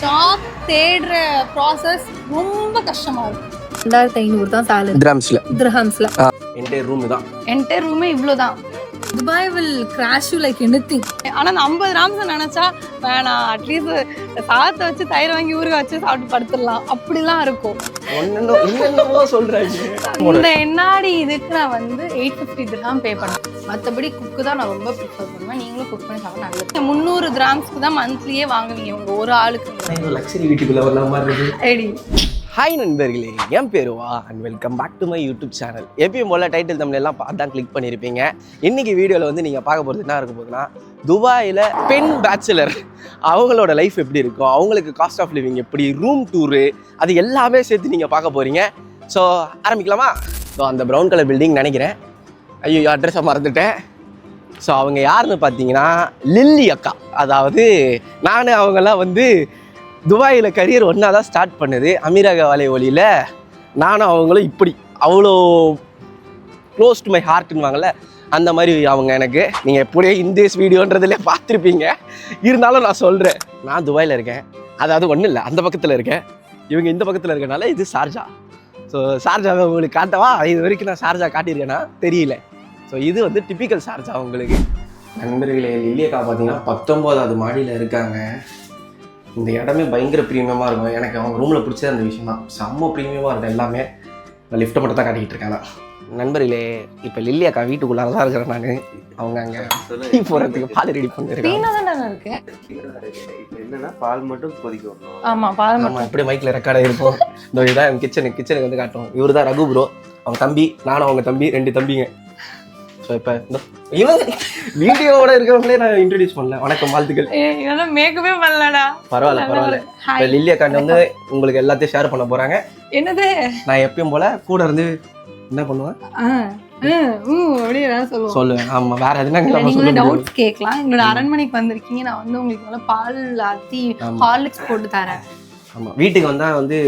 Job தேடுற process ரொம்ப கஷ்டமா இருக்கும். 2500 தான் salary. Dirhamsல. என்டையர் ரூம் தான். என்டையர் ரூமே இவ்வளோதான். Dubai will crash you like anything. ஆனா அந்த 50 ராம்ஸ் நினைச்சா வேணாம், அட்லீஸ்ட் சாதத்தை வச்சு தயிர் வாங்கி ஊறுகாய் வச்சு சாப்பிட்டு படுத்துடலாம் அப்படிலாம் இருக்கும். என்னென்னமோ சொல்றாங்க. இந்த என்னாடி இதுக்கு நான் வந்து 850 dirham பே பண்ணேன். மற்றபடி குக்கு தான் நான் ரொம்ப ப்ரிஃபர் பண்ணுவேன். நீங்களும் குக் பண்ணி சாப்பிட நல்லது. 300 dirhamsக்கு தான் மந்த்லியே வாங்குவீங்க உங்க ஒரு ஆளுக்கு. லக்ஸரி வீட்டுக்குள்ள வர மாதிரி இருக்கு. ஐடி. ஹாய் நண்பர்களே, என் பேர் வா and welcome back to my YouTube channel. எப்பயும் போல் டைட்டில் தமிழ் எல்லாம் அதான் கிளிக் பண்ணியிருப்பீங்க. இன்றைக்கி வீடியோவில் வந்து நீங்கள் பார்க்க போகிறது என்ன இருக்க போகுதுன்னா, துபாயில் பெண் பேச்சுலர் அவங்களோட லைஃப் எப்படி இருக்கும், அவங்களுக்கு காஸ்ட் ஆஃப் லிவிங் எப்படி, ரூம் டூரு, அது எல்லாமே சேர்த்து நீங்கள் பார்க்க போகிறீங்க. ஸோ ஆரம்பிக்கலாமா? ஸோ அந்த ப்ரௌன் கலர் பில்டிங் நினைக்கிறேன். ஐயோ அட்ரஸை மறந்துட்டேன். ஸோ அவங்க யாருன்னு பார்த்தீங்கன்னா லில்லி அக்கா. அதாவது நான் அவங்கெல்லாம் வந்து துபாயில் கரியர் ஒன்றா தான் ஸ்டார்ட் பண்ணுது. அமீரக வலை ஒலியில் நானும் அவங்களும் இப்படி அவ்வளோ க்ளோஸ் டு மை ஹார்ட்டுன்னுவாங்கள்ல, அந்த மாதிரி அவங்க எனக்கு. நீங்கள் எப்படியே இந்தியஸ் வீடியோன்றதுல பார்த்துருப்பீங்க. இருந்தாலும் நான் சொல்கிறேன், நான் துபாயில் இருக்கேன். அதாவது ஒன்றும் இல்லை, அந்த பக்கத்தில் இருக்கேன், இவங்க இந்த பக்கத்தில் இருக்கனால இது ஷார்ஜா. ஸோ ஷார்ஜாவை உங்களுக்கு காட்டவா? இது வரைக்கும் நான் ஷார்ஜா காட்டியிருக்கேன்னா தெரியல. ஸோ இது வந்து டிப்பிக்கல் ஷார்ஜா உங்களுக்கு. நண்பர்களே, லில்லியக்கா பார்த்தீங்கன்னா 19வது மாடியில் இருக்காங்க. இந்த இடமே பயங்கர ப்ரீமியமாக இருக்கும். எனக்கு அவங்க ரூமில் பிடிச்சது அந்த விஷயம் தான். செம்ம ப்ரீமியமாக இருக்கும் எல்லாமே. நான் லிஃப்ட்டை மட்டும் தான் காட்டிக்கிட்டு இருக்கேன். நண்பர்களே, இப்போ லில்லி அக்கா வீட்டுக்குள்ளார தான் இருக்கிறேன் நான். அவங்க அங்கே போகிறதுக்கு பால் ரெடி பண்ணிருக்கேன். என்னன்னா பால் மட்டும் கொதிக்கும். ஆமாம், பால் மட்டும். அப்படியே மைக்கில் ரெக்கார்டாக இருக்கும். இந்த இதுதான் என் கிச்சனுக்கு வந்து காட்டும். இவர் தான் ரகு ப்ரோ, அவங்க தம்பி. நானும் அவங்க தம்பி, 2 தம்பிங்க. ஸோ இப்போ இவங்க வீடியோவோட இருக்கிறவங்களே நான் இன்ட்ரடியூஸ் பண்ணல. வணக்கம், வாழ்த்துக்கள். இதெல்லாம் மேக்கவே பண்ணலடா. பரவாயில்ல. இப்போ லில்லி அக்கா வந்து உங்களுக்கு எல்லாத்தையும் ஷேர் பண்ண போறாங்க. என்னது? நான் எப்பயும் போல கூட இருந்து என்ன பண்ணுவேன், சொல்லுவேன். ஆமா, வேற எதுனா டவுட்ஸ் கேட்கலாம். எங்களோட அரண்மனைக்கு வந்திருக்கீங்க, நான் வந்து உங்களுக்கு பால் ஆத்தி ஹார்லிக்ஸ் போட்டு தரேன். ஆமா, வீட்டுக்கு வந்தா வந்து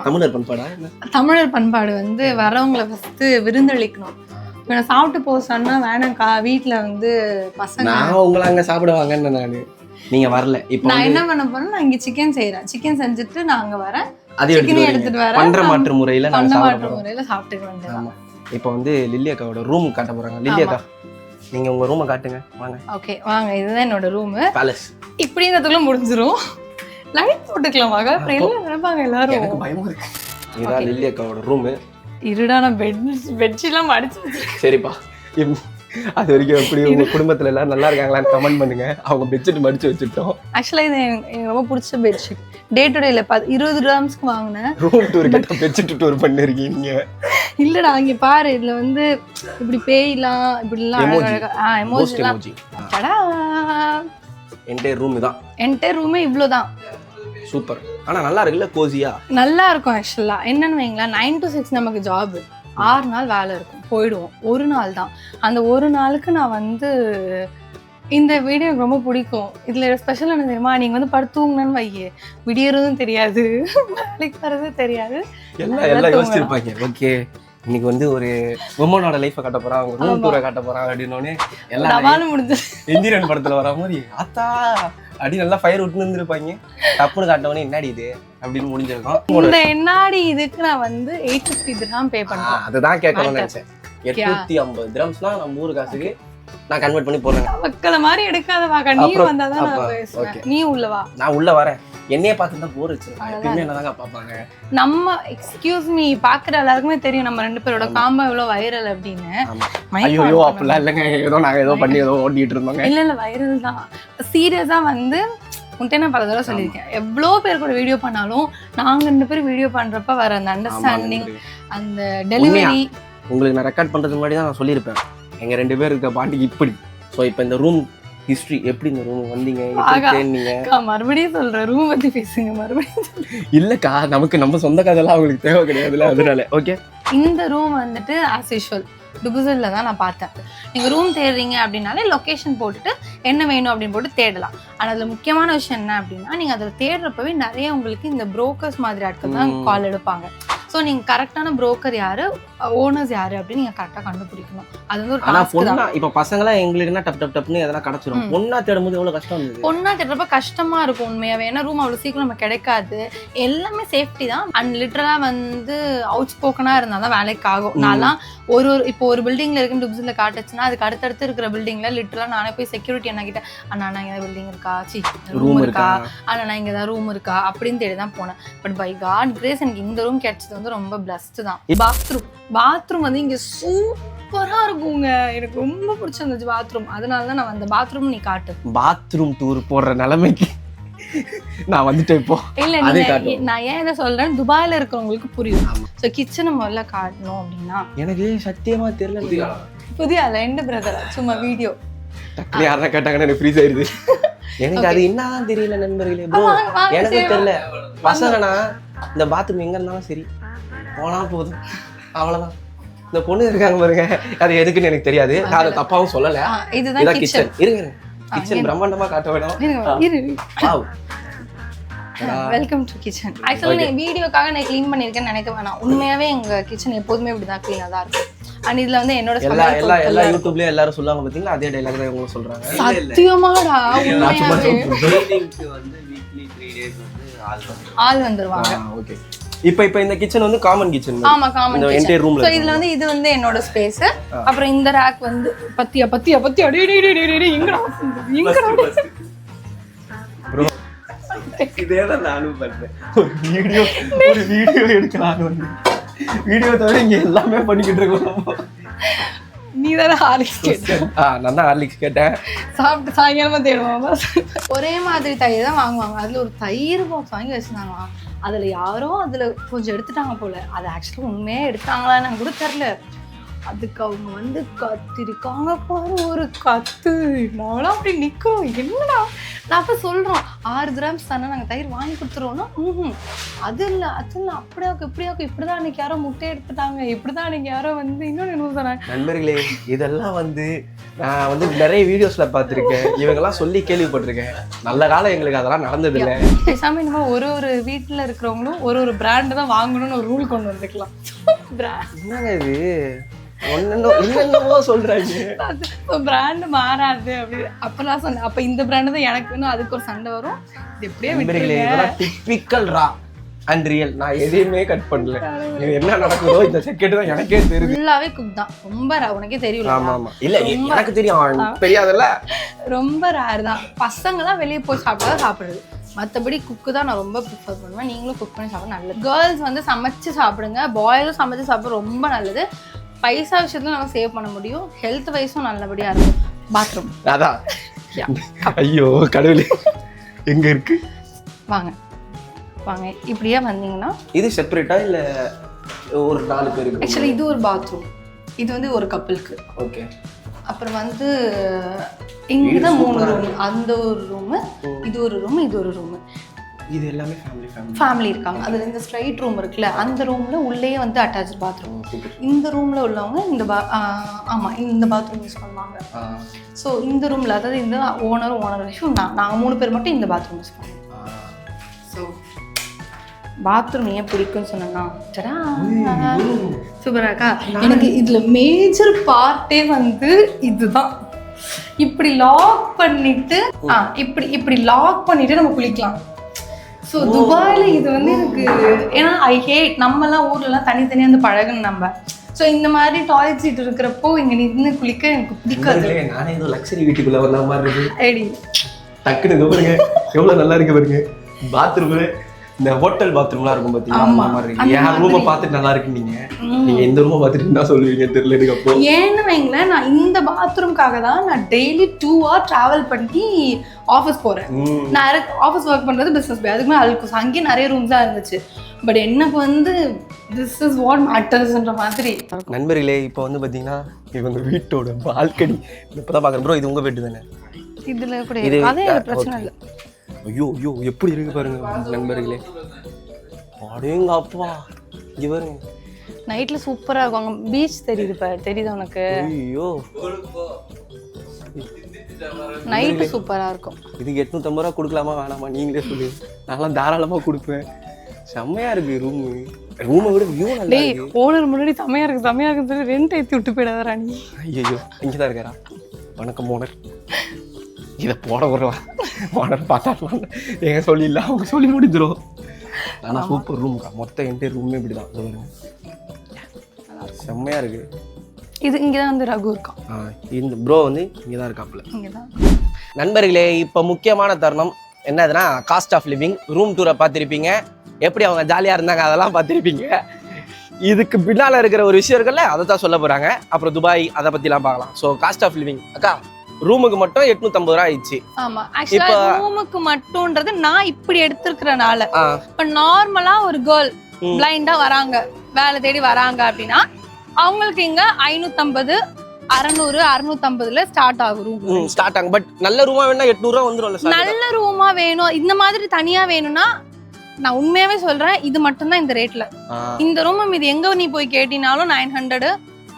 தமிழர் பண்பாடா? தமிழர் பண்பாடு வந்து வரவங்களை ஃபர்ஸ்ட் விருந்தளிக்கணும். இப்போ நான் சாப்பிட்டு போக சொன்னா வேணாம்க்கா, வீட்டுல வந்து பசங்க நான் உங்களை அங்க சாப்பிடுவாங்கன்னு நானு. நீங்க வரல. இப்போ நான் என்ன பண்ண போறேன், நான் இங்க சிக்கன் செய்யறேன். சிக்கன் செஞ்சுட்டு நான் அங்க வரேன், அதை எடுத்துட்டு வரேன். பண்ற மாற்று முறையில சாப்பிட்டுக்க வேண்டியது. ஆமா, இப்போ வந்து லில்லி அக்காவோட ரூம் காட்ட போறாங்க. லில்லி அக்கா, நீங்க உங்க ரூமை காட்டுங்க, வாங்க. ஓகே, வாங்க. இதுதான் என்னோட ரூம். பேலஸ். இப்படிங்கிறதுக்குள்ள முடிஞ்சிரும். லைட் போட்டுக்கலாம் வாங்க. அப்புறம் எல்லாம் நினைப்பாங்க எல்லாரும். எனக்கு பயமா இருக்கு. இதுதான் லில்லி அக்காவோட ரூம். இருடா, நான் பெட்ஷீட்லாம் மடிச்சு வச்சிருக்கேன். சரிப்பா, அது வரைக்கும் எப்படி உங்க குடும்பத்துல எல்லாரும் நல்லா இருக்காங்களான்னு கமெண்ட் பண்ணுங்க. அவங்க பெட்ஷீட் மடிச்சு வச்சுட்டோம். ஆக்சுவலா இது எனக்கு ரொம்ப பிடிச்ச பெட்ஷீட். டே டு டேல 20 dirhamsக்கு வாங்கினேன். ரூம் டூர் கிட்ட பெட்ஷீட் டூர் பண்ணிருக்கீங்க. இல்லடா, இங்க பாரு, இதுல வந்து இப்படி பேய்லாம் இப்படிலாம் எமோஜி. அடடா, என்டையர் ரூம் தான். என்டையர் ரூமே இவ்வளவுதான். சூப்பர். ஆனா நல்லா இருக்குல்ல, கோசியா நல்லா இருக்கும். ஆக்சுவலா என்னன்னு வைங்களேன், 9 to 6 நமக்கு ஜாப், 6 நாள் வேலை இருக்கும், போயிடுவோம். ஒரு நாள் தான். அந்த ஒரு நாளுக்கு நான் வந்து இந்த வீடியோ எனக்கு ரொம்ப பிடிக்கும். இதுல ஸ்பெஷல் என்ன தெரியுமா, நீங்க வந்து படுத்தூங்கன்னு வையே, விடியறதும் தெரியாது, வேலைக்கு வர்றதும் தெரியாது, எல்லாம் யோசிச்சிருப்பாங்க. ஓகே, இன்னைக்கு வந்து ஒரு உமனோட லைஃபை காட்ட போறான், அவங்க ரூம் டூரை காட்ட போறான் அப்படின்னு எல்லாம் முடிஞ்சு எந்திரன் படத்துல வர மாதிரி ஆத்தா அடி நல்லா ஃபயர் விட்டு இருந்திருப்பாங்க. தப்புன்னு காட்டவனே என்னடி இது அப்படின்னு முடிஞ்சிருக்கும். இந்த என்னாடி இதுக்கு நான் வந்து 850 dirham பே பண்ணேன். அதுதான் கேட்கணும்னு நினைச்சேன். 850 dirhamsனா நம்ம ஊரு காசுக்கு நான் கன்வெர்ட் பண்ணி போறேன். மக்கள மாதிரி எடுக்காத வாக்கா, நீ வந்தாதான் நான் பேசுவேன். நீ உள்ள வா. நான் உள்ள வரேன். என்னைய பார்த்து தான் போர் வச்சிருக்கேன். எப்பவுமே என்னதாங்க பாப்பாங்க. நம்ம எக்ஸ்கியூஸ் மீ பாக்குற எல்லாருக்குமே தெரியும் நம்ம 2 பேரோட காம்போ எவ்வளவு வைரல் அப்படின்னு. ஐயோ அப்படிலாம் இல்லைங்க, ஏதோ நாங்க ஏதோ பண்ணி ஏதோ ஓட்டிட்டு இருந்தோங்க. இல்ல வைரல் தான். சீரியஸா வந்து உன்கிட்ட நான் பல தடவை சொல்லியிருக்கேன், எவ்வளோ பேர் கூட வீடியோ பண்ணாலும் நாங்க 2 பேரும் வீடியோ பண்றப்ப வர அந்த அண்டர்ஸ்டாண்டிங், அந்த டெலிவரி. உங்களுக்கு நான் ரெக்கார்ட் பண்றதுக்கு முன்னாடி தான் நான் சொல்லியிருப்பேன், எங்க 2 பேர் இருக்க பாண்டிக்கு இப்படி. ஸோ இப்போ இந்த ரூம் ஹிஸ்டரி எப்படி, இந்த ரூம் வந்தீங்க, மறுபடியும் சொல்றேன், ரூம் பத்தி பேசுங்க மறுபடியும். இல்லக்கா, நமக்கு நம்ம சொந்த கதையெல்லாம் அவங்களுக்கு தேவை கிடையாதுல்ல, அதனால. ஓகே, இந்த ரூம் வந்துட்டு ஆஸ் யூஷுவல் டுபுசல்ல தான் நான் பார்த்தேன். நீங்கள் ரூம் தேடுறீங்க அப்படின்னாலே லொக்கேஷன் போட்டுட்டு என்ன வேணும் அப்படின்னு போட்டு தேடலாம். ஆனால் அதில் முக்கியமான விஷயம் என்ன அப்படின்னா, நீங்கள் அதில் தேடுறப்பவே நிறைய உங்களுக்கு இந்த புரோக்கர்ஸ் மாதிரி ஆட்கள் தான் கால் எடுப்பாங்க. ஸோ நீங்கள் கரெக்டான புரோக்கர் யாரு, ஓனர்ஸ் யாரு அப்படின்னு நீங்கள் கரெக்டாக கண்டுபிடிக்கணும். அது வந்து ஒரு ஆனா task பொண்ணா தான். இப்போ பசங்களாம் எங்களுக்குன்னா டப்னு எதனா கிடைச்சிரும். பொண்ணா தேடும்போது எவ்வளவு கஷ்டம் இருந்தது. பொண்ணா தேடுறப்ப கஷ்டமா இருக்கும் உண்மையாவே. ஏன்னா ரூம் அவ்வளோ சீக்கிரம் நம்ம கிடைக்காது. எல்லாமே சேஃப்டி தான். அண்ட் லிட்டரலா வந்து அவுட் ஸ்போக்கனா இருந்தால் தான் வேலைக்கு ஆகும். நான்லாம் இப்போ ஒரு பில்டிங்ல இருக்குன்னு டிப்ஸில் காட்டுச்சுன்னா அதுக்கு அடுத்தடுத்து இருக்கிற பில்டிங்ல லிட்டரலா நானே போய் செக்யூரிட்டி அண்ணா கிட்ட, அண்ணா இங்கே பில்டிங் இருக்கா, ரூம் இருக்கா, அண்ணா இங்கே ஏதாவது ரூம் இருக்கா அப்படின்னு தேடி தான் போனேன். பட் பை காட் கிரேஸ் எனக்கு இந்த ரூம் கிடைச்சது வந்து ரொம்ப பிளஸ்டு தான். பாத்ரூம் வந்து இங்க சூப்பரா இருக்குங்க. எனக்கு ரொம்ப பிடிச்சிருந்துச்சு பாத்ரூம். அதனால தான் நான் அந்த பாத்ரூம் நீ காட்டு. பாத்ரூம் டூர் போடுற நிலைமைக்கு நான் வந்துட்டேன் இப்போ. இல்ல நான் ஏன் இதை சொல்றேன், துபாயில இருக்கிறவங்களுக்கு புரியும். ஸோ கிச்சனை முதல்ல காட்டணும் அப்படின்னா எனக்கு சத்தியமா தெரியல. புதிய ரெண்டு பிரதர் சும்மா வீடியோ டக்குனு யாரா கேட்டாங்கன்னா எனக்கு ஃப்ரீஸ் ஆயிடுது. எனக்கு அது என்னதான் தெரியல நண்பர்களே. ப்ரோ எனக்கு தெரியல. பசங்கனா இந்த பாத்ரூம் எங்க இருந்தாலும் சரி போனா போதும், அவ்வளவுதான். இந்த பொண்ணு இருக்காங்க பாருங்க, அது எதுக்குன்னு எனக்கு தெரியாது. நான் அதை தப்பாவும் சொல்லல. இதுதான் கிச்சன். இருங்க, கிச்சன் பிரம்மாண்டமா காட்ட வேணும். Welcome to kitchen. ஆக்சுவலா வீடியோக்காக நான் க்ளீன் பண்ணிருக்கேன்னு நினைக்க வேணாம். உண்மையாவே எங்க கிச்சன் எப்போதுமே இப்படிதான் க்ளீனா தான் இருக்கும். அண்ட் இதுல வந்து என்னோட எல்லா யூடியூப்லயும் எல்லாரும் சொல்லுவாங்க பாத்தீங்களா, அதே டைலாக் தான் இவங்க சொல்றாங்க. சத்தியமாடா உண்மையாவே ஆள் வந்துருவாங்க. ஓகே, இப்போ இந்த கிச்சன் வந்து காமன் கிச்சன். ஆமா, காமன் கிச்சன். சோ இதுல வந்து இது வந்து என்னோட ஸ்பேஸ். அப்புறம் இந்த ரேக் வந்து பத்தியா எங்கடா ப்ரோ இதேதான் நானும் பண்றேன். ஒரு வீடியோ எடுக்கலாம் வந்து வீடியோ தவிர இங்க எல்லாமே பண்ணிக்கிட்டு இருக்கோம். நீ தானே ஹார்லிக்ஸ் கேட்ட? நான் தான் ஹார்லிக்ஸ் கேட்டேன். சாப்பிட்டு சாயங்காலமா தேடுவாங்க. ஒரே மாதிரி தயிர் தான் வாங்குவாங்க. அதுல ஒரு தயிர் பாக்ஸ் வாங்கி வச்சிருந்தாங்க. அதுல யாரோ அதுல கொஞ்சம் எடுத்துட்டாங்க போல. அது ஆக்சுவலா உண்மையே எடுத்தாங்களான்னு எனக்கு கூட தெரியல. அதுக்கு அவங்க வந்து கத்திருக்காங்க பாரு, ஒரு கத்து. நானும் அப்படி நிற்கும், என்னடா நான் அப்போ சொல்கிறோம் 6 கிராம்ஸ் தானே நாங்கள் தயிர் வாங்கி கொடுத்துருவோம்னா, அது இல்லை அப்படியாக்கும் இப்படியாக்கும், இப்படிதான் அன்னைக்கு யாரோ முட்டை எடுத்துட்டாங்க, இப்படிதான் அன்னைக்கு யாரோ வந்து இன்னொன்று என்ன சொன்னாங்க. நண்பர்களே, இதெல்லாம் வந்து நான் வந்து நிறைய வீடியோஸ்ல பார்த்துருக்கேன், இவங்கெல்லாம் சொல்லி கேள்விப்பட்டிருக்கேன். நல்ல காலம் எங்களுக்கு அதெல்லாம் நடந்தது இல்லை. பேசாம இனிமே ஒரு வீட்டில் இருக்கிறவங்களும் ஒரு பிராண்டு தான் வாங்கணும்னு ஒரு ரூல் கொண்டு வந்துக்கலாம். என்னங்க இது என்னென்னவோ சொல்றாங்க, பிராண்ட் மாறாது அப்படி. அப்ப நான் சொன்னேன், அப்ப இந்த பிராண்டு தான் எனக்கு, அதுக்கு ஒரு சண்டை வரும். இது எப்படியே விட்டுருங்க. Typical raw and real. நான் எதையுமே கட் பண்ணல. என்ன நடக்குதோ இந்த செகண்ட் தான் எனக்கே தெரியும். ஃபுல்லாவே குக் தான். ரொம்ப உனக்கே தெரியும். ஆமா ஆமா, இல்ல எனக்கு தெரியும், தெரியாதுல்ல. ரொம்ப ரேர் தான். பசங்க தான் வெளியே போய் சாப்பிட்டா சாப்பிடுறது. மற்றபடி குக்கு தான் நான் ரொம்ப ப்ரிஃபர் பண்ணுவேன். நீங்களும் குக் பண்ணி சாப்பிட நல்லது. கேர்ள்ஸ் வந்து சமைச்சு சாப்பிடுங்க. பாய்ஸும் சமைச்சு சாப்பிட ரொம்ப நல்லது. பைசா விஷயத்துல நம்ம சேவ் பண்ண முடியும். ஹெல்த் வைஸும் நல்லபடியா இருக்கும். பாத்ரூம் அதான். ஐயோ கடவுளே, எங்க இருக்கு? வாங்க வாங்க, இப்படியே வந்தீங்கன்னா இது செப்பரேட்டா இல்ல ஒரு 4 பேருக்கு? ஆக்சுவலி இது ஒரு பாத்ரூம், இது வந்து ஒரு கப்பிளுக்கு. ஓகே. அப்புறம் வந்து இங்கதான் 3 ரூம். அந்த ஒரு ரூமு, இது ஒரு ரூம், இது ஒரு ரூமு. இது எல்லாமே ஃபேமிலி இருக்காங்க. அதுல இந்த ஸ்ட்ரைட் ரூம் இருக்குல்ல, அந்த ரூம்ல உள்ளே வந்து அட்டாச் பாத்ரூம். இந்த ரூம்ல உள்ளவங்க இந்த இந்த பாத்ரூம் யூஸ் பண்ணுவாங்க. ஸோ இந்த ரூம்ல, அதாவது இந்த ஓனர் விஷயம் நாங்கள் 3 பேர் மட்டும் இந்த பாத்ரூம் யூஸ் பண்ணுவோம். ஸோ பாத்ரூம் ஏன் பிடிக்கும்னு சொன்னா, சூப்பராக்கா. எனக்கு இதுல மேஜர் பார்ட்டே வந்து இதுதான். இப்படி லாக் பண்ணிட்டு இப்படி லாக் பண்ணிட்டு நம்ம குளிக்கலாம். ஸோ துபாயில் இது வந்து எனக்கு, ஏன்னா ஐ ஹேட், நம்மலாம் ஊர்லலாம் தனித்தனியாக வந்து பழகணும் நம்ம. ஸோ இந்த மாதிரி டாய்லெட் சீட் இருக்கிறப்போ இங்கே நின்று குளிக்க எனக்கு பிடிக்காது. நானே ஏதோ லக்ஸரி வீட்டுக்குள்ள வர மாதிரி இருக்கு. ஐடி டக்குன்னு பாருங்க எவ்வளோ நல்லா இருக்கு பாருங்க. பாத்ரூம் இந்த ஹோட்டல் பாத்ரூம்லாம் இருக்கும் பார்த்தீங்கன்னா, என் ரூமை பார்த்துட்டு நல்லா இருக்கு. நீங்க இந்த ரூமை பார்த்துட்டு என்ன சொல்லுவீங்க தெரியல எனக்கு. அப்போ ஏன்னு வைங்களேன், நான் இந்த பாத்ரூம்காக தான் நான் டெய்லி 2 hours டிராவல் பண்ணி ஆஃபீஸ் போறேன். நான் ஆஃபீஸ் ஒர்க் பண்றது பிஸ்னஸ் பே, அதுக்குமே அல்குஸ் அங்கேயே நிறைய ரூம்ஸ் தான் இருந்துச்சு. பட் எனக்கு வந்து திஸ் இஸ் வாட் மேட்டர்ஸ்ன்ற மாதிரி. நண்பர்களே, இப்போ வந்து பார்த்தீங்கன்னா இவங்க வீட்டோட பால்கனி இப்போதான் பார்க்குறேன். ப்ரோ, இது உங்க வீட்டு தானே? இதுல கூட அதே பிரச்சனை இல்லை. ஐயோ ஐயோ எப்படி இருக்கு பாருங்க நண்பர்களே. அடேங்க அப்பா, இங்க பாருங்க. நைட்ல சூப்பரா இருக்கும். அங்க பீச் தெரியுது பாரு, தெரியுதா உனக்கு? ஐயோ, நைட்டு சூப்பரா இருக்கும். இதுக்கு 850 ரூபா கொடுக்கலாமா வேணாமா நீங்களே சொல்லுங்க. நான்லாம் தாராளமா கொடுப்பேன். செம்மையா இருக்கு ரூமை விட வியூ நல்லா டேய் இருக்கு. ஓனர் முன்னாடி செமையா இருக்குன்னு சொல்லி ரெண்ட் ஏற்றி விட்டு போயிடாதரா நீ. ஐயோ இங்கதான் இருக்காரா? வணக்கம் ஓனர். இதை போட விடுறா ஓனர் பார்த்தா எங்க சொல்லிடலாம், அவங்க சொல்லி முடிஞ்சிடும். ஆனால் சூப்பர் ரூம்க்கா, மொத்த என்டையர் ரூமே இப்படிதான் சொல்லுங்க, செம்மையா இருக்கு. இது இங்கதான் வந்து ரகு இருக்கான். இந்த ப்ரோ வந்து இங்கதான் இருக்காப்புல. இங்கதான். நண்பர்களே, இப்போ முக்கியமான தருணம் என்னதுன்னா காஸ்ட் ஆஃப் லிவிங். ரூம் டூரை பார்த்துருப்பீங்க, எப்படி அவங்க ஜாலியாக இருந்தாங்க அதெல்லாம் பார்த்துருப்பீங்க. இதுக்கு பின்னால் இருக்கிற ஒரு விஷயம் இருக்குல்ல, அதை தான் சொல்ல போகிறாங்க. அப்புறம் துபாய் அதை பற்றிலாம் பார்க்கலாம். ஸோ காஸ்ட் ஆஃப் லிவிங் அக்கா, ரூமுக்கு மட்டும் 850 ரூபா ஆயிடுச்சு. ஆமா, ஆக்சுவலா ரூமுக்கு மட்டும்ன்றது நான் இப்படி எடுத்துக்கிறனால. இப்ப நார்மலா ஒரு கேர்ள் பிளைண்டா வராங்க, வேலை தேடி வராங்க அப்படின்னா அவங்களுக்கு இங்க 550 600 650ல ஸ்டார்ட் ஆகும் ரூம். ஸ்டார்ட் ஆகும். பட் நல்ல ரூமா வேணா 800 ரூபா வந்துரும்ல. நல்ல ரூமா வேணும், இந்த மாதிரி தனியா வேணும்னா நான் உண்மையாவே சொல்றேன், இது மட்டும் தான் இந்த ரேட்ல. இந்த ரூம் இது எங்க நீ போய் கேட்டினாலும் 900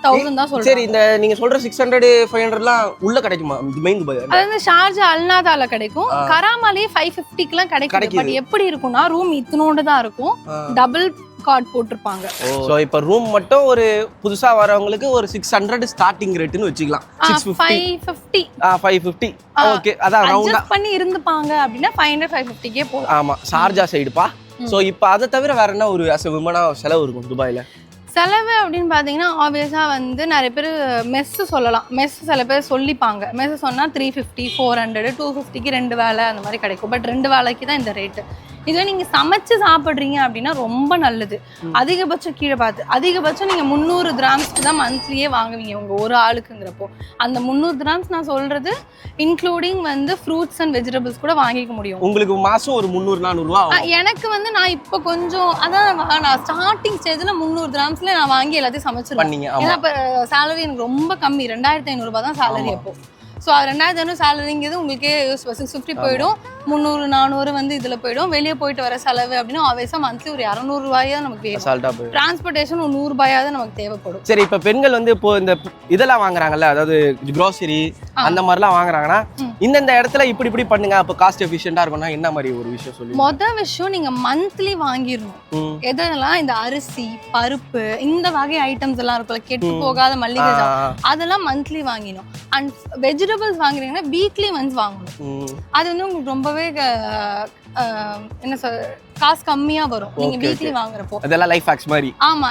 1000 தான் சொல்றேன். சரி, இந்த நீங்க சொல்ற 600 500லாம் உள்ள கிடைக்குமா மெயின் துபாய்? அது வந்து ஷார்ஜா அல்நாதால கிடைக்கும். கராமாலே 550க்குலாம் கிடைக்கும். பட் எப்படி இருக்கும்னா ரூம் இத்தனோண்டு தான் இருக்கும், டபுள் கார்ட் போட்டிருப்பாங்க. சோ இப்போ ரூம் மட்டும் ஒரு புதுசா வரவங்களுக்கு ஒரு 600 ஸ்டார்டிங் ரேட்னு வச்சுக்கலாம். 550 550 ஓகே, அதான் ரவுண்டா அட்ஜஸ்ட் பண்ணி இருந்துப்பாங்க அப்படினா 500 550கே போகும். ஆமா, ஷார்ஜா சைடுப்பா. சோ இப்போ அதை தவிர வேற என்ன ஒரு as a woman செலவு இருக்கும் துபாயில? செலவு அப்படின்னு பார்த்தீங்கன்னா ஆப்வியஸாக வந்து நிறைய பேர் மெஸ்ஸு சொல்லலாம். மெஸ் சில பேர் சொல்லிப்பாங்க. மெஸ்ஸு சொன்னால் 350 400 250க்கு 2 வேலை அந்த மாதிரி கிடைக்கும். பட் 2 வேலைக்கு தான் இந்த ரேட்டு. இதுவே நீங்கள் சமைச்சு சாப்பிட்றீங்க அப்படின்னா ரொம்ப நல்லது. அதிகபட்சம் கீழே பார்த்து அதிகபட்சம் நீங்கள் 300 கிராம்ஸ்க்கு தான் மந்த்லியே வாங்குவீங்க உங்கள் ஒரு ஆளுக்குங்கிறப்போ. அந்த 300 கிராம்ஸ் நான் சொல்கிறது இன்க்ளூடிங் வந்து ஃப்ரூட்ஸ் அண்ட் வெஜிடபிள்ஸ் கூட வாங்கிக்க முடியும். உங்களுக்கு மாதம் ஒரு 300 400 ரூபா. எனக்கு வந்து நான் இப்போ கொஞ்சம் அதான் நான் ஸ்டார்டிங் ஸ்டேஜில் 300 கிராம்ஸ்ல நான் வாங்கி எல்லாத்தையும் சமைச்சிருவேன். ஏன்னா இப்போ சேலரி எனக்கு ரொம்ப கம்மி, 2500 ரூபாய் தான் சேலரி அப்போ. ஸோ 2500 சேலரிங்கிறது உங்களுக்கே 650 போயிடும், 300 400 வந்து இதில் போயிடும். வெளியே போயிட்டு வர செலவு அப்படின்னா ஆப்வியஸாக மந்த்லி ஒரு 200 ரூபாயா நமக்கு வேணும். டிரான்ஸ்போர்ட்டேஷன் ஒரு 100 ரூபாயாவது நமக்கு தேவைப்படும். சரி, இப்போ பெண்கள் வந்து இப்போ இந்த இதெல்லாம் வாங்குறாங்கல்ல, அதாவது க்ரோசரி அந்த மாதிரிலாம் வாங்குறாங்கன்னா இந்த இடத்துல இப்படி இப்படி பண்ணுங்க அப்போ காஸ்ட் எஃபிஷியண்டா இருக்கும்னா என்ன மாதிரி ஒரு விஷயம் சொல்லி? மொதல் விஷயம் நீங்க மந்த்லி வாங்கிடணும். எதெல்லாம் இந்த அரிசி பருப்பு இந்த வகை ஐட்டம்ஸ் எல்லாம் இருக்குல்ல, கெட்டு போகாத மல்லிகை அதெல்லாம் மந்த்லி வாங்கிடணும். அண்ட் வெஜிடபிள்ஸ் வாங்குறீங்கன்னா வீக்லி ஒன்ஸ் வாங்கணும். அது வந்து உங்களுக்கு ரொம்பவே என்ன சொல் காசு கம்மியா வரும் நீங்க வீக்லி வாங்குறப்போ. அதெல்லாம் லைஃப் ஹேக்ஸ் மாதிரி. ஆமா,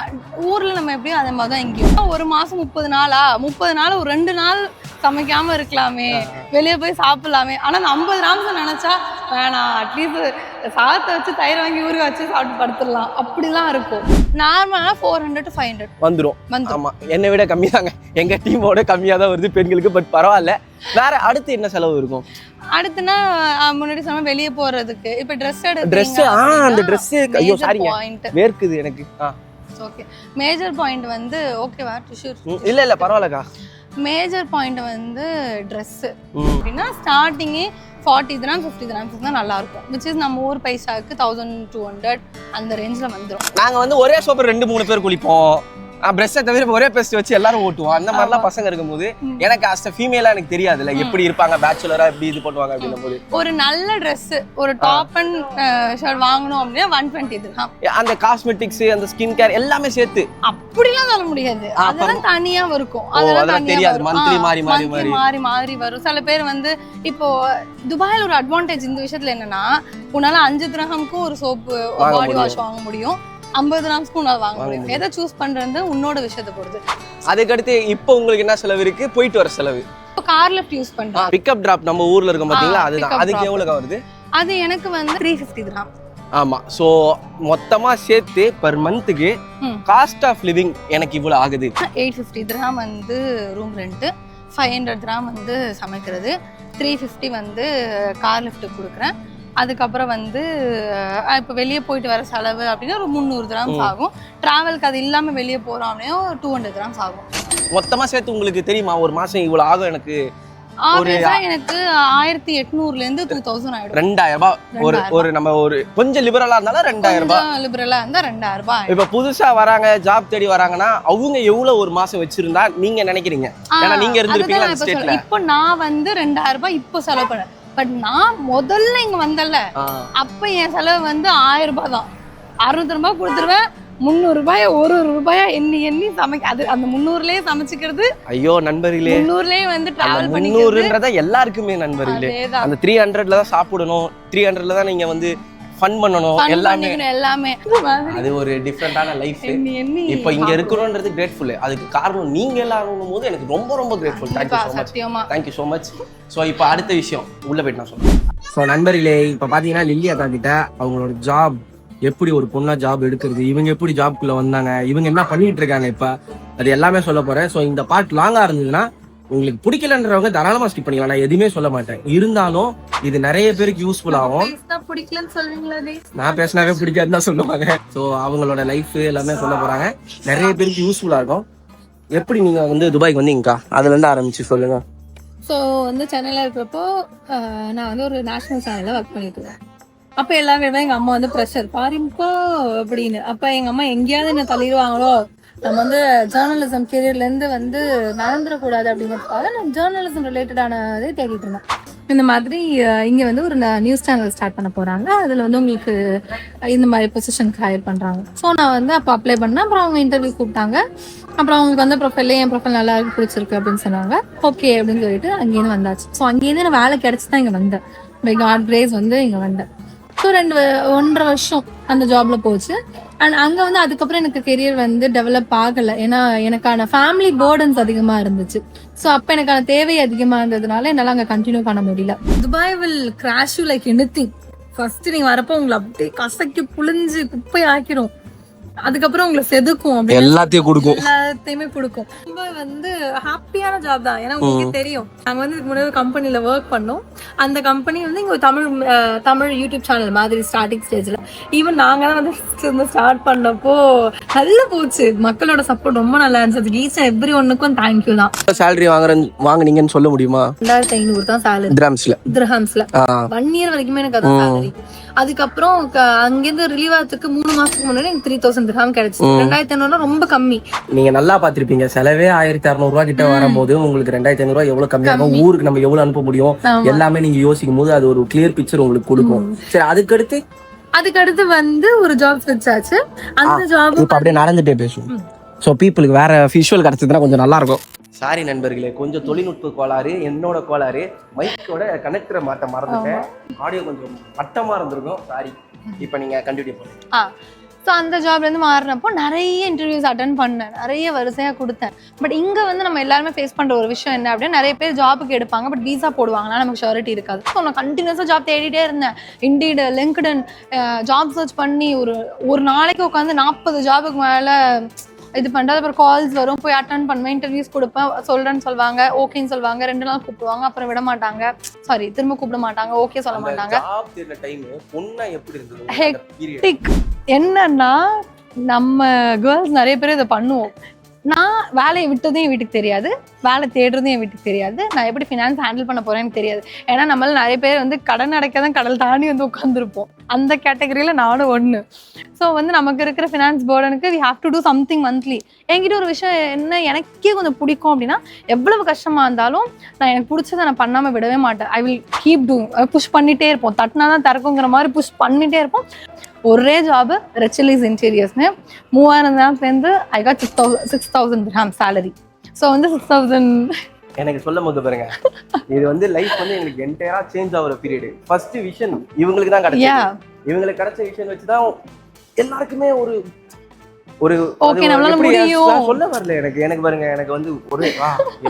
ஊர்ல நம்ம எப்படியும் அதே மாதிரி தான் இங்கேயும். ஒரு மாசம் 30 நாளா 30 நாள் ஒரு 2 நாள் சமைக்காம இருக்கலாமே, வெளியே போய் சாப்பிடலாமே. ஆனா 50 கிராம்ஸ் நினைச்சா வேணாம், அட்லீஸ்ட் சாதத்தை வச்சு தயிர் வாங்கி ஊறுகாய் வச்சு சாப்பிட்டு படுத்துடலாம், அப்படிலாம் இருக்கும். நார்மலா 400 to 500 வந்துரும். ஆமா, என்னை விட கம்மி தாங்க, எங்க டீமோட கம்மியா தான் வருது பெண்களுக்கு. பட் பரவாயில்ல. வேற அடுத்து என்ன செலவு இருக்கும்? அடுத்துனா முன்னாடி சொன்ன வெளியே போறதுக்கு இப்ப ட்ரெஸ் அந்த ட்ரெஸ் ஐயோ சாரிங்க வேர்க்குது எனக்கு. ஓகே, மேஜர் பாயிண்ட் வந்து ஓகேவா டிஷ்யூ? இல்ல பரவாயில்லக்கா. மேஜர் பாயிண்ட் வந்து ட்ரெஸ் அப்படின்னா ஸ்டார்டிங்கே 40 கிராம் 50 கிராம்ஸ் தான் நல்லா இருக்கும். விச் இஸ் நம்ம ஊர் பைசாவுக்கு 1200 அந்த ரேஞ்சில் வந்துடும். நாங்க வந்து ஒரே சோப்பர் 2-3 பேர் குளிப்போம், பிரஷ்ஷை தவிர ஒரே பேஸ்ட் வச்சு எல்லாரும் ஓட்டுவோம். அந்த மாதிரிலாம் பசங்க இருக்கும்போது எனக்கு அஸ் ஃபீமேலா எனக்கு தெரியாதுல்ல எப்படி இருப்பாங்க, பேச்சுலரா எப்படி இது பண்ணுவாங்க அப்படின்னும் போது ஒரு நல்ல ட்ரெஸ் ஒரு டாப் அண்ட் ஷர்ட் வாங்கணும் அப்படின்னா 120 dirham. அந்த காஸ்மெட்டிக்ஸ் அந்த ஸ்கின் கேர் எல்லாமே சேர்த்து அப்படிலாம் சொல்ல முடியாது, அதெல்லாம் தனியா இருக்கும். அதெல்லாம் தெரியாது, மந்த்லி மாறி மாறி மாறி வரும். சில பேர் வந்து இப்போ துபாயில் ஒரு அட்வான்டேஜ் இந்த விஷயத்துல என்னன்னா, உன்னால 5 திரஹம்க்கும் ஒரு சோப்பு பாடி வாஷ் வாங்க முடியும், 50 கிராம்ஸ்க்கு உன்னால வாங்க முடியும். எதை சூஸ் பண்றது உன்னோட விஷயத்தை பொறுத்து. அதுக்கடுத்து இப்போ உங்களுக்கு என்ன செலவு இருக்கு? போயிட்டு வர செலவு. இப்போ கார் லிஃப்ட் யூஸ் பண்றேன், பிக்கப் டிராப் நம்ம ஊர்ல இருக்கும் பாத்தீங்களா, அதுதான். அதுக்கு எவ்வளவு வருது? அது எனக்கு வந்து 350 dirham. ஆமா, சோ மொத்தமா சேர்த்து per மந்த்துக்கு காஸ்ட் ஆஃப் லிவிங் எனக்கு இவ்வளவு ஆகுது. 850 dirham வந்து ரூம் ரெண்ட், 500 dirham வந்து சமைக்கிறது, 350 வந்து கார் லிஃப்ட் கொடுக்குறேன். அதுக்கப்புறம் வந்து இப்போ வெளியே போயிட்டு வர செலவு அப்படின்னா ஒரு 300 dirhams ஆகும். டிராவலுக்கு அது இல்லாமல் வெளியே போகிறோம் அப்படின்னா 200 dirhams ஆகும். மொத்தமாக சேர்த்து உங்களுக்கு தெரியுமா ஒரு மாதம் இவ்வளோ ஆகும்? எனக்கு எனக்கு 1800 to 2000 ஆயிடும். 2000 ரூபாய். ஒரு நம்ம ஒரு கொஞ்சம் லிபரலா இருந்தாலும் 2000 ரூபாய். லிபரலா இருந்தா 2000 ரூபாய். இப்ப புதுசா வராங்க, ஜாப் தேடி வராங்கன்னா அவங்க எவ்வளவு ஒரு மாசம் வச்சிருந்தா நீங்க நினைக்கிறீங்க? ஏன்னா நீங்க இருந்திருப்பீங்க அந்த ஸ்டேட்ல. இப்போ நான் வந்து 2000 ரூபாய் இப்போ செலவு பண்ணேன். பட் நான் முதல்ல இங்க வந்தல, அப்ப என் செலவு வந்து 1000 ரூபாய் தான். 600 ரூபாய் கொடுத்துருவேன். 300 ரூபாய் ஒரு ரூபாயா எண்ணி சமைக்க அது அந்த 300லயே சமைச்சுக்கிறது. ஐயோ நண்பர்களே, 300லயே வந்து டிராவல் பண்ணிக்கிறது. 300ன்றத எல்லாருக்குமே நண்பர்களே. அந்த 300ல தான் சாப்பிடணும், 300ல தான் நீங்க வந்து ஃபன் பண்ணணும், எல்லாமே. அது ஒரு டிஃபரெண்டான லைஃப். இப்போ இங்க இருக்கணும்ன்றது கிரேட்ஃபுல். அதுக்கு காரணம் நீங்க எல்லாரும் போது எனக்கு ரொம்ப ரொம்ப grateful. Thank you so much. So இப்போ அடுத்த விஷயம் உள்ள போயிட்டு நான் சொல்றேன். ஸோ நண்பர்களே, இப்போ பார்த்தீங்கன்னா லில்லி அக்கா கிட்ட அவங்களோட ஜாப், எப்படி ஒரு பொண்ணா ஜாப் எடுக்கிறது, இவங்க எப்படி ஜாப்குள்ள வந்தாங்க, இவங்க என்ன பண்ணிட்டு இருக்காங்க இப்போ, அது எல்லாமே சொல்ல போறேன். ஸோ இந்த பார்ட் லாங்கா இருந்ததுன்னா உங்களுக்கு பிடிக்கலன்றவங்க தாராளமா ஸ்கிப் பண்ணிக்கலாம். நான் எதுவுமே சொல்ல மாட்டேன். இருந்தாலும் இது நிறைய பேருக்கு யூஸ்ஃபுல் ஆகும். நான் பேசினாவே பிடிக்காதுன்னு தான் சொல்லுவாங்க. ஸோ அவங்களோட லைஃப் எல்லாமே சொல்ல போறாங்க. நிறைய பேருக்கு யூஸ்ஃபுல்லா இருக்கும். எப்படி நீங்க வந்து துபாய்க்கு வந்தீங்கக்கா, அதுல இருந்து ஆரம்பிச்சு சொல்லுங்க. ஸோ வந்து சென்னையில் இருக்கிறப்போ நான் வந்து ஒரு நேஷனல் சேனலில் ஒர்க் பண்ணிட்டு இருக்கேன். அப்போ எல்லாருமே எங்கள் அம்மா வந்து ப்ரெஷர் பாருங்கப்போ அப்படின்னு. அப்போ எங்கள் அம்மா எங்கேயாவது என்ன தள்ளிடுவாங்களோ, நம்ம வந்து ஜேர்னலிசம் கெரியர்லேருந்து வந்து நடந்துடக்கூடாது அப்படிங்கிறதுக்காக நான் ஜேர்னலிசம் ரிலேட்டடானதே தேடிட்டு இருந்தேன். இந்த மாதிரி இங்கே வந்து ஒரு நியூஸ் சேனல் ஸ்டார்ட் பண்ண போகிறாங்க. அதில் வந்து உங்களுக்கு இந்த மாதிரி பொசிஷனுக்கு ஹையர் பண்ணுறாங்க. ஸோ நான் வந்து அப்போ அப்ளை பண்ணேன். அப்புறம் அவங்க இன்டர்வியூ கூப்பிட்டாங்க. அப்புறம் அவங்களுக்கு வந்து ப்ரொஃபைல்ல என் ப்ரொஃபைல் நல்லா இருக்கு, பிடிச்சிருக்கு அப்படின்னு சொன்னாங்க. ஓகே அப்படின்னு சொல்லிட்டு அங்கேருந்து வந்தாச்சு. ஸோ அங்கேருந்து நான் வேலை கிடைச்சி தான் இங்கே வந்தேன். பை காட் கிரேஸ் வந்து இங்கே வந்தேன். ஸோ 1.5 வருஷம் அந்த ஜாப்ல போச்சு. அண்ட் அங்கே வந்து அதுக்கப்புறம் எனக்கு கெரியர் வந்து டெவலப் ஆகலை. ஏன்னா எனக்கான ஃபேமிலி பேர்டன்ஸ் அதிகமாக இருந்துச்சு. ஸோ அப்போ எனக்கான தேவை அதிகமாக இருந்ததுனால என்னால் அங்கே கண்டினியூ பண்ண முடியல. Dubai will crash you like anything. First நீங்கள் வரப்போ உங்களை அப்படியே கசக்கி புழிஞ்சு குப்பை ஆக்கிரும். அதுக்கப்புறம் உங்களை செதுக்கும், எல்லாத்தையுமே கொடுக்கும். ரொம்ப வந்து ஹாப்பியான ஜாப் தான். ஏன்னா உங்களுக்கு தெரியும், நாங்க வந்து இதுக்கு முன்னாடி கம்பெனில ஒர்க் பண்ணோம். அந்த கம்பெனி வந்து இங்க தமிழ் யூடியூப் சேனல் மாதிரி ஸ்டார்டிங் ஸ்டேஜ்ல ஈவன் நாங்க தான் வந்து ஸ்டார்ட் பண்ணப்போ நல்லா போச்சு. மக்களோட சப்போர்ட் ரொம்ப நல்லா இருந்துச்சு. ஈச் அண்ட் எவ்ரி ஒன்னுக்கும் தேங்க்யூ தான். சேலரி வாங்குனீங்கன்னு சொல்ல முடியுமா? 2500 தான் சேலரி திரஹம்ஸ்ல. 1 இயர் வரைக்குமே எனக்கு அது சேலரி. அதுக்கப்புறம் அங்கிருந்து ரிலீவ் ஆகிறதுக்கு 3 மாசத்துக்கு முன்னாடி எனக்கு 3000 திர்ஹாம் கிடைச்சு. 2500 ரொம்ப கம்மி. நீங்க நல்லா பாத்திருப்பீங்க. செலவே 1600 ரூபாய் கிட்ட வரும்போது உங்களுக்கு 2500 ரூபாய் எவ்வளவு கம்மியா இருக்கும். ஊருக்கு நம்ம எவ்வளவு அனுப்ப முடியும் எல்லாமே நீங்க யோசிக்கும் போது அது ஒரு கிளியர் பிக்சர் உங்களுக்கு கொடுக்கும். சரி, அதுக்கடுத்து வந்து ஒரு ஜாப் ஸ்விட்ச் ஆச்சு. அந்த ஜாப் இப்ப அப்படியே நடந்துட்டே பேசுவோம். சோ பீப்புளுக்கு வேற விஷுவல் கிடைச்சதுன்னா கொஞ்சம் நல்லா இருக்கும். சாரி நண்பர்களே, கொஞ்சம் தொழில்நுட்ப கோளாறு, என்னோட கோளாறு. மைக்கோட கனெக்டரை மாட்ட மறந்துட்டேன். ஆடியோ கொஞ்சம் பட்டமா இருந்திருக்கும். சாரி. இப்போ நீங்க கண்டினியூ பண்ணுங்க. ஸோ அந்த ஜாப்லேருந்து மாறினப்போ நிறைய இன்டர்வியூஸ் அட்டன் பண்ணேன், நிறைய வரிசையாக கொடுத்தேன். பட் இங்கே வந்து நம்ம எல்லாருமே ஃபேஸ் பண்ணுற ஒரு விஷயம் என்ன அப்படின்னா, நிறைய பேர் ஜாபுக்கு எடுப்பாங்க, பட் வீசா போடுவாங்கன்னா நமக்கு ஷூரிட்டி இருக்காது. ஸோ நான் கண்டினியூஸாக ஜாப் தேடிட்டே இருந்தேன். இண்டீடு, லிங்க்டின், ஜாப் சர்ச் பண்ணி ஒரு நாளைக்கு உட்காந்து 40 ஜாபுக்கு மேலே இது பண்ணுறது. அப்புறம் கால்ஸ் வரும், போய் அட்டன் பண்ணுவேன், இன்டர்வியூஸ் கொடுப்பேன். சொல்கிறேன்னு சொல்லுவாங்க, ஓகேன்னு சொல்லுவாங்க, 2 நாள் கூப்பிடுவாங்க, அப்புறம் விட மாட்டாங்க. சாரி, திரும்ப கூப்பிட மாட்டாங்க, ஓகே சொல்ல மாட்டாங்க. ஹெக்டிக். என்னன்னா நம்ம கேர்ள்ஸ் நிறைய பேர் இதை பண்ணுவோம். நான் வேலையை விட்டதும் என் வீட்டுக்கு தெரியாது, வேலை தேடுறதும் என் வீட்டுக்கு தெரியாது, நான் எப்படி ஃபினான்ஸ் ஹேண்டில் பண்ண போறேன்னு தெரியாது. ஏன்னா நம்மள நிறைய பேர் வந்து கடன் அடைக்காதான் கடல் தாண்டி வந்து உட்காந்துருப்போம். அந்த கேட்டகரியில் நானும் ஒன்று. ஸோ வந்து நமக்கு இருக்கிற ஃபினான்ஸ் பேர்டனுக்கு we have to do something monthly. என்கிட்ட ஒரு விஷயம் என்ன எனக்கே கொஞ்சம் பிடிக்கும் அப்படின்னா, எவ்வளவு கஷ்டமாக இருந்தாலும் நான் எனக்கு பிடிச்சதை நான் பண்ணாமல் விடவே மாட்டேன். I will keep doing. Push பண்ணிகிட்டே இருப்போம். தட்டினா தான் திறக்குங்கிற மாதிரி புஷ் பண்ணிகிட்டே இருப்போம். ஒரே ஜாபு ரெச்சிலிஸ் இன்டீரியர்ஸ்னு 3000 திரஹாம்ஸ்லேருந்து I got 6000 dirham salary. So வந்து 6000 எனக்கு சொல்லும் போது பாருங்க, இது வந்து லைஃப் வந்து எங்களுக்கு என்டையரா சேஞ்ச் ஆகிற பீரியட். ஃபர்ஸ்ட் விஷன் இவங்களுக்கு தான் கிடைச்சது. இவங்களுக்கு கிடைச்ச விஷயம் வச்சுதான் எல்லாருக்குமே ஒரு ஓகே நம்மளால முடியும் சொல்ல வரல. எனக்கு பாருங்க, எனக்கு வந்து ஒரு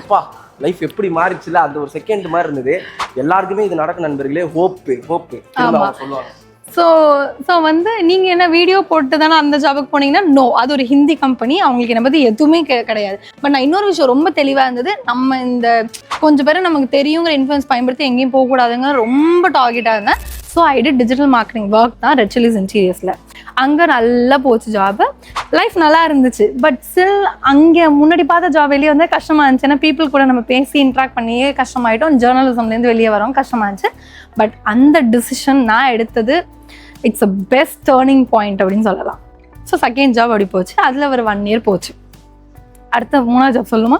எப்பா லைஃப் எப்படி மாறிச்சுல அந்த ஒரு செகண்ட் மாதிரி இருந்தது. எல்லாருக்குமே இது நடக்கும் நண்பர்களே. ஹோப்பு சொல்லுவாங்க. ஸோ வந்து நீங்கள் என்ன வீடியோ போட்டு தானே அந்த ஜாபுக்கு போனீங்கன்னா, நோ, அது ஒரு ஹிந்தி கம்பெனி, அவங்களுக்கு என்னை பற்றி எதுவுமே கிடையாது. பட் நான் இன்னொரு விஷயம் ரொம்ப தெளிவாக இருந்தது, நம்ம இந்த கொஞ்சம் பேரை நமக்கு தெரியுங்கிற இன்ஃப்ளூயன்ஸ் பயன்படுத்தி எங்கேயும் போகக்கூடாதுங்க ரொம்ப டார்கெட்டாக இருந்தேன். So I did digital marketing work தான் ரெச்சிலிஸ் இன்டீரியர்ஸில். அங்கே நல்லா போச்சு ஜாபு, லைஃப் நல்லா இருந்துச்சு. பட் ஸ்டில் அங்கே முன்னாடி பார்த்த ஜாப் வெளியே வந்து கஷ்டமாக இருந்துச்சு. ஏன்னா பீப்புள் கூட நம்ம பேசி இன்ட்ராக்ட் பண்ணியே கஷ்டமாயிட்டோம். ஜேர்னலிசம்லேருந்து வெளியே வரோம், கஷ்டமாக இருந்துச்சு. பட் அந்த டிசிஷன் நான் எடுத்தது it's a best turning point அப்படின்னு சொல்லலாம். ஸோ செகண்ட் ஜாப் அப்படி போச்சு. அதில் ஒரு 1 இயர் போச்சு. அடுத்த 3ஆவது ஜாப் சொல்லுமா?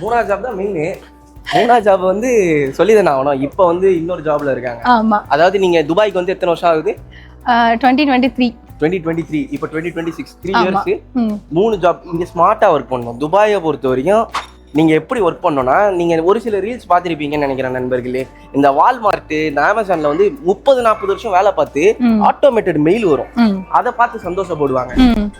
3ஆவது ஜாப் தான் மெயின். 3ஆவது ஜாப் வந்து சொல்லிதானே ஆகணும். இப்போ வந்து இன்னொரு ஜாப்ல இருக்காங்க. ஆமாம். அதாவது நீங்கள் துபாய்க்கு வந்து எத்தனை வருஷம் ஆகுது? 2023. 2023 இப்போ 2026 3 ஆமா. Years 3 job. இங்க ஸ்மார்ட்டா ஒர்க் பண்ணணும். துபாயை பொறுத்த வரைக்கும் நீங்க எப்படி ஒர்க் பண்ணணும்னா, நீங்க ஒரு சில ரீல்ஸ் பார்த்திருப்பீங்கன்னு நினைக்கிறேன் நண்பர்களே. இந்த வால்மார்ட், இந்த அமேசான்ல வந்து 30-40 வருஷம் வேலை பார்த்து ஆட்டோமேட்டட் மெயில் வரும், அதை பார்த்து சந்தோஷப்படுவாங்க.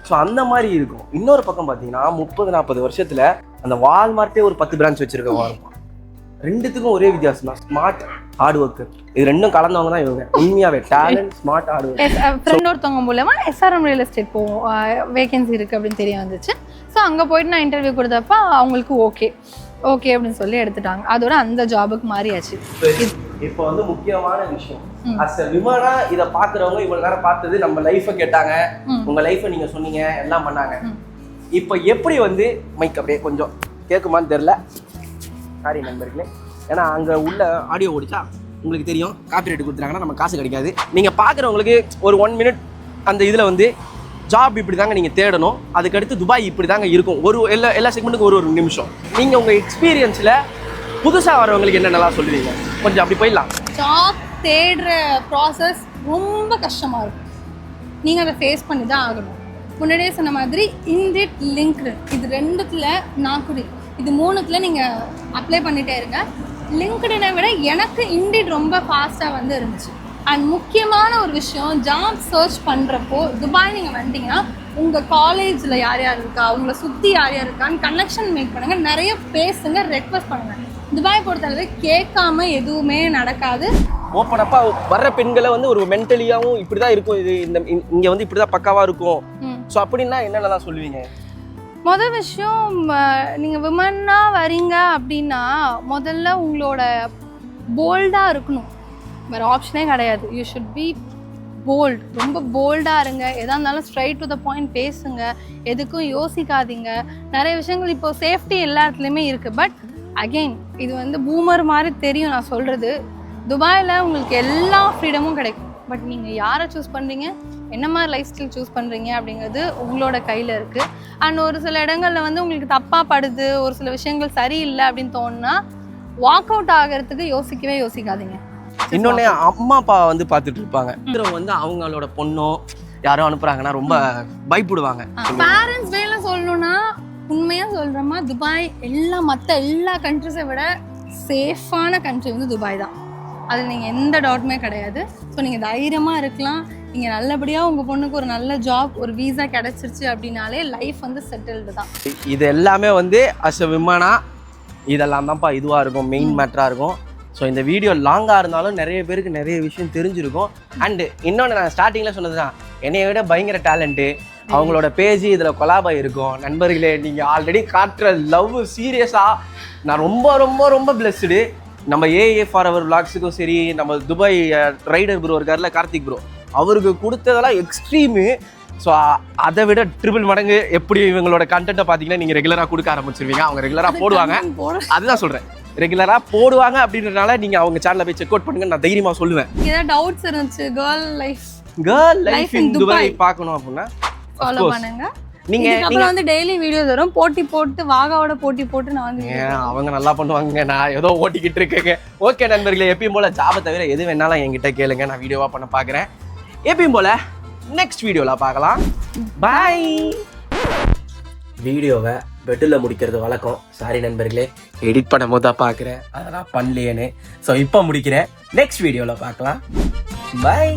ஸோ அந்த மாதிரி இருக்கும். இன்னொரு பக்கம் பாத்தீங்கன்னா 30-40 வருஷத்துல அந்த வால்மார்ட்டே ஒரு 10 பிரான்ச் வச்சிருக்கவங்க இருக்கும். ரெண்டுத்துக்கும் ஒரே வித்தியாசம் தான், ஸ்மார்ட் ஹார்ட் ஒர்க். இது ரெண்டும் கலந்தவங்க தான் இவங்க. உண்மையாவே talent, smart hard work. Friend ஒருத்தவங்க மூலமா SRM ரியல் எஸ்டேட் போவோம், வேகன்சி இருக்கு அப்படின்னு தெரிய வந்துச்சு. ஸோ அங்கே போயிட்டு நான் இன்டர்வியூ கொடுத்தப்ப அவங்களுக்கு ஓகே அப்படின்னு சொல்லி எடுத்துட்டாங்க. அதோட அந்த ஜாபுக்கு மாறியாச்சு. இப்போ வந்து முக்கியமான விஷயம், அஸ் எ விமனா இதை பாக்குறவங்க இவ்வளவு நேரம் பார்த்தது நம்ம லைஃபை கேட்டாங்க, உங்க லைஃபை நீங்க சொன்னீங்க, எல்லாம் பண்ணாங்க. இப்போ எப்படி வந்து மைக் அப்படியே கொஞ்சம் கேட்குமான்னு தெரியல, சாரி நண்பர்களே. ஏன்னா அங்கே உள்ள ஆடியோ ஓடிச்சா உங்களுக்கு தெரியும், காப்பிரைட் கொடுத்துட்டாங்கன்னா நம்ம காசு கிடைக்காது. நீங்கள் பார்க்குறவங்களுக்கு ஒரு 1 மினிட் அந்த இதில் வந்து ஜாப் இப்படி தாங்க நீங்கள் தேடணும், அதுக்கடுத்து துபாய் இப்படி தாங்க இருக்கும், ஒரு எல்லா செக்மெண்ட்டுக்கும் ஒரு நிமிஷம். நீங்கள் உங்கள் எக்ஸ்பீரியன்ஸில் புதுசாக வரவங்களுக்கு என்னென்னலாம் சொல்லுவீங்க? கொஞ்சம் அப்படி போயிடலாம். ஜாப் தேடுற ப்ராசஸ் ரொம்ப கஷ்டமாக இருக்கும். நீங்கள் அதை ஃபேஸ் பண்ணி தான் ஆகணும். முன்னாடியே சொன்ன மாதிரி இன்டிட், லிங்க்டின், இது 2த்துல நாக்குடி, இது 3த்துல நீங்கள் அப்ளை பண்ணிகிட்டே இருங்க. லிங்க்டினை விட எனக்கு இன்டிட் ரொம்ப ஃபாஸ்ட்டாக வந்து இருந்துச்சு. அண்ட் முக்கியமான ஒரு விஷயம், ஜாப் சர்ச் பண்ணுறப்போ துபாய் நீங்கள் வந்துட்டீங்கன்னா உங்கள் காலேஜில் யார் யார் இருக்கா, உங்களை சுற்றி யார் யார் இருக்கான்னு கனெக்ஷன் மேக் பண்ணுங்கள், நிறைய பேசுங்க, ரெக்வஸ்ட் பண்ணுங்கள். துபாய் பொறுத்தளவு கேட்காம எதுவுமே நடக்காது. ஓப்பன் அப்பா வர்ற பெண்களை வந்து ஒரு மென்டலியாகவும் இப்படி தான் இருக்கும், இது இந்த இங்கே வந்து இப்படி தான் பக்காவாக இருக்கும். ஸோ அப்படின்னா என்னென்னலாம் சொல்லுவீங்க? மொதல் விஷயம், நீங்கள் விமன்னாக வரீங்க அப்படின்னா முதல்ல உங்களோட போல்டாக இருக்கணும், வேறு ஆப்ஷனே கிடையாது. யூ ஷுட் பி போல்ட், ரொம்ப போல்டாக இருங்க. எதாக இருந்தாலும் ஸ்ட்ரைட் டு த பாயிண்ட் பேசுங்க, எதுக்கும் யோசிக்காதீங்க. நிறைய விஷயங்கள் இப்போ சேஃப்டி எல்லா இடத்துலையுமே இருக்குது. பட் அகெயின் இது வந்து பூமர் மாதிரி தெரியும் நான் சொல்கிறது, துபாயில் உங்களுக்கு எல்லா ஃப்ரீடமும் கிடைக்கும். பட் நீங்கள் யாரை சூஸ் பண்ணுறீங்க, என்ன மாதிரி லைஃப் ஸ்டைல் சூஸ் பண்ணுறீங்க அப்படிங்கிறது உங்களோட கையில் இருக்குது. அண்ட் ஒரு சில இடங்களில் வந்து உங்களுக்கு தப்பாக படுது, ஒரு சில விஷயங்கள் சரியில்லை அப்படின்னு தோணுன்னா வாக் அவுட் ஆகிறதுக்கு யோசிக்காதீங்க. இன்னொன்னு, அம்மா அப்பா வந்து பார்த்துட்டு இருப்பாங்க, வந்து அவங்களோட பொண்ணோ யாரோ அனுப்புறாங்கன்னா ரொம்ப பயப்படுவாங்க. பேரண்ட்ஸ் வேலை சொல்லணும்னா உண்மையாக சொல்கிறோமா, துபாய் மற்ற எல்லா கண்ட்ரிஸை விட சேஃபான கண்ட்ரி வந்து துபாய் தான். அதில் நீங்கள் எந்த டவுட்டுமே கிடையாது. ஸோ நீங்கள் தைரியமாக இருக்கலாம். நீங்கள் நல்லபடியாக உங்கள் பொண்ணுக்கு ஒரு நல்ல ஜாப், ஒரு வீசா கிடச்சிருச்சு அப்படின்னாலே லைஃப் வந்து செட்டில்டு தான். இது எல்லாமே வந்து அஸ் எ விமனா இதெல்லாம் தான்ப்பா இதுவாக இருக்கும், மெயின் மேட்டராக இருக்கும். ஸோ இந்த வீடியோ லாங்காக இருந்தாலும் நிறைய பேருக்கு நிறைய விஷயம் தெரிஞ்சிருக்கும். அண்டு இன்னொன்று, நான் ஸ்டார்டிங்கில் சொன்னது தான், என்னைய விட பயங்கர டேலண்ட்டு, அவங்களோட பேஜ் இதில் கொலாபாக இருக்கும். நண்பர்களே, நீங்கள் ஆல்ரெடி காட்டுற லவ் சீரியஸாக நான் ரொம்ப ரொம்ப ரொம்ப பிளஸ்டு. நம்ம AA ஃபார் விளாக்ஸுக்கும் சரி, நம்ம துபாய் ரைடர் ப்ரோ இருக்கார்ல, கார்த்திக் ப்ரோ, அவருக்கு கொடுத்ததெல்லாம் எக்ஸ்ட்ரீமு. ஸோ அதை விட ட்ரிபிள் மடங்கு எப்படி இவங்களோட கண்டென்ட்டை பார்த்தீங்கன்னா நீங்கள் ரெகுலராக கொடுக்க ஆரம்பிச்சிருவீங்க. அவங்க ரெகுலராக போடுவாங்க, அதுதான் சொல்கிறேன், ரெகுலராக போடுவாங்க. அப்படின்றனால நீங்கள் அவங்க சேனலை போய் செக் அவுட் பண்ணுங்க, நான் தைரியமாக சொல்லுவேன். ஏதாவது டவுட்ஸ் இருந்துச்சு, கேர்ள் லைஃப் இன் துபாய் பார்க்கணும் அப்படின்னா ஃபாலோ பண்ணுங்க. நீங்க வந்து டெய்லி வீடியோ வரும், போட்டி போட்டு வாகாவோட போட்டி போட்டு நான் வந்து அவங்க நல்லா பண்ணுவாங்க, நான் ஏதோ ஓட்டிக்கிட்டு இருக்கேங்க. ஓகே நண்பர்களே, எப்பயும் போல ஜாபை தவிர எது வேணாலும் என்கிட்ட கேளுங்க, நான் வீடியோவா பண்ண பார்க்குறேன். எப்பயும் போல நெக்ஸ்ட் வீடியோவில் பார்க்கலாம். பாய். வீடியோவை பெட்டில் முடிக்கிறது வழக்கம். சாரி நண்பர்களே, எடிட் பண்ணும் போது தான் பார்க்குறேன், அதெல்லாம் பண்ணலையேன்னு. ஸோ இப்போ முடிக்கிறேன், நெக்ஸ்ட் வீடியோவில் பார்க்கலாம். பாய்.